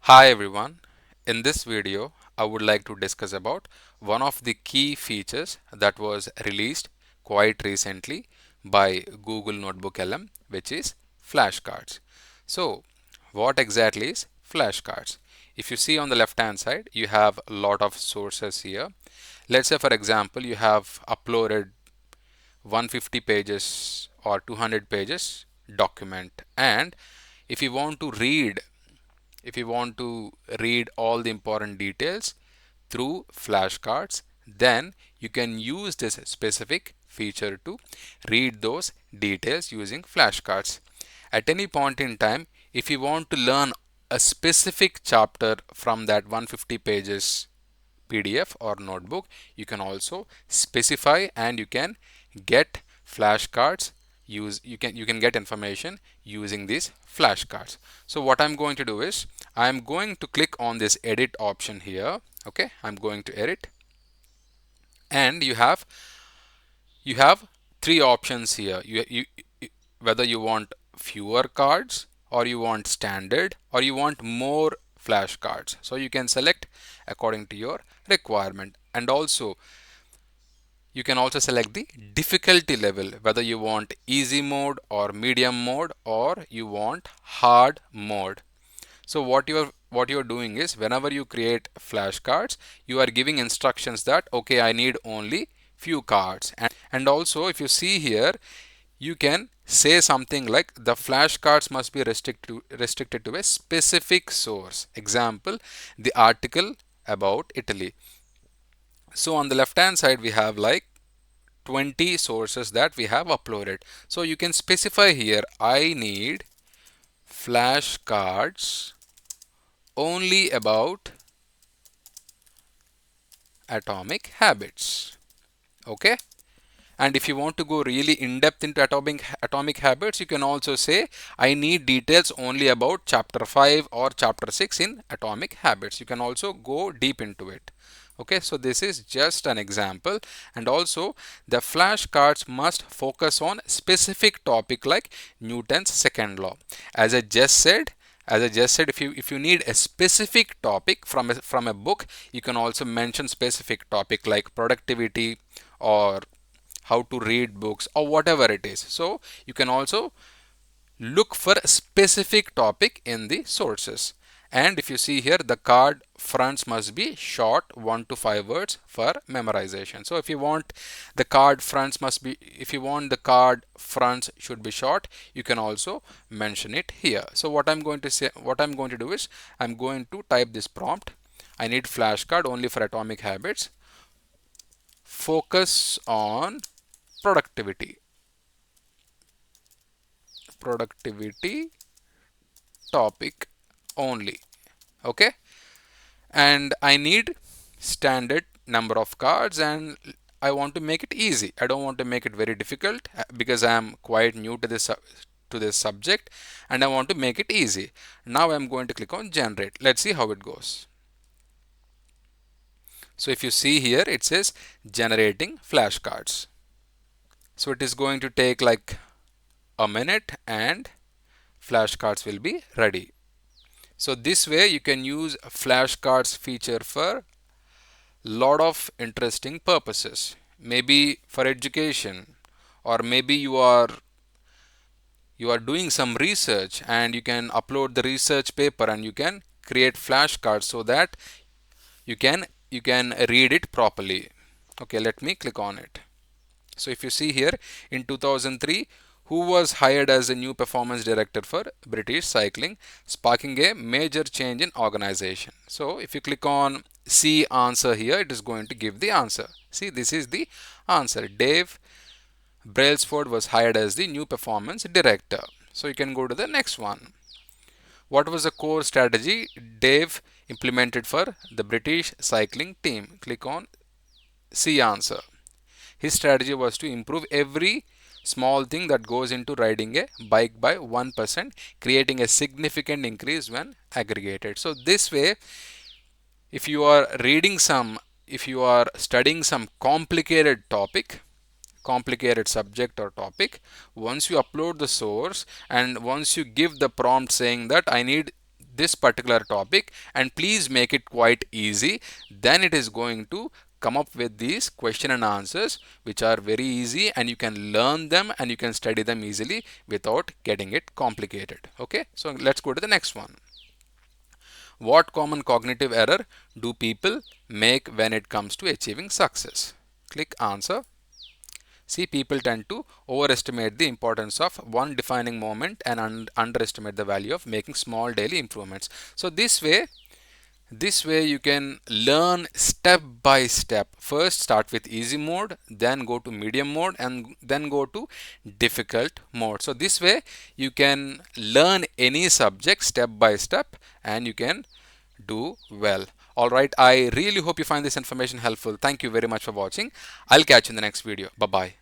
Hi everyone. In this video, I would like to discuss about one of the key features that was released quite recently by Google NotebookLM, which is flashcards. So, what exactly is flashcards? If you see on the left hand side, you have a lot of sources here. Let's say for example, you have uploaded 150 pages or 200 pages document, and if you want to read if you want to read all the important details through flashcards, then you can use this specific feature to read those details using flashcards. At any point in time, if you want to learn a specific chapter from that 150 pages PDF or notebook, you can also specify and you can get flashcards. You can get information using these flashcards. So what I'm going to do is I'm going to click on this edit option here. Okay, I'm going to edit, and you have three options here. Whether you want fewer cards, or you want standard, or you want more flashcards. So you can select according to your requirement. And also you can also select the difficulty level, whether you want easy mode or medium mode or you want hard mode. So what you're doing is, whenever you create flashcards, you are giving instructions that okay, I need only few cards. And also if you see here, you can say something like the flashcards must be restricted to a specific source. Example, the article about Italy. So on the left hand side we have like 20 sources that we have uploaded. So you can specify here, I need flashcards only about atomic habits. Okay, and if you want to go really in depth into atomic habits, you can also say I need details only about chapter 5 or chapter 6 in atomic habits. You can also go deep into it. Okay, so this is just an example. And also the flashcards must focus on specific topic like Newton's second law. As I just said, if you need a specific topic from a book, you can also mention specific topic like productivity or how to read books or whatever it is. So you can also look for a specific topic in the sources. And if you see here, the card fronts must be short, 1 to 5 words for memorization. So if you want the card fronts should be short, you can also mention it here. So what I'm going to do is I'm going to type this prompt. I need flashcard only for atomic habits. Focus on productivity topic only. Okay, and I need standard number of cards, and I want to make it easy. I don't want to make it very difficult because I am quite new to this subject, and I want to make it easy. Now I'm going to click on generate. Let's see how it goes. So if you see here, it says generating flashcards. So it is going to take like a minute and flashcards will be ready. So this way you can use flashcards feature for lot of interesting purposes. Maybe for education, or maybe you are doing some research and you can upload the research paper and you can create flashcards so that you can read it properly. Okay, let me click on it. So if you see here, in 2003, who was hired as a new performance director for British Cycling, sparking a major change in organization. So if you click on see answer here, it is going to give the answer. See, this is the answer. Dave Brailsford was hired as the new performance director. So you can go to the next one. What was the core strategy Dave implemented for the British cycling team? Click on see answer. His strategy was to improve every small thing that goes into riding a bike by 1%, creating a significant increase when aggregated. So this way, if you are if you are studying some complicated subject or topic, once you upload the source and once you give the prompt saying that I need this particular topic and please make it quite easy. Then it is going to come up with these question and answers which are very easy, and you can learn them and you can study them easily without getting it complicated. Okay, so let's go to the next one. What common cognitive error do people make when it comes to achieving success? Click answer. See, people tend to overestimate the importance of one defining moment and underestimate the value of making small daily improvements. So this way you can learn step by step. First start with easy mode, then go to medium mode, and then go to difficult mode. So this way you can learn any subject step by step and you can do well. Alright, I really hope you find this information helpful. Thank you very much for watching. I'll catch you in the next video. Bye bye.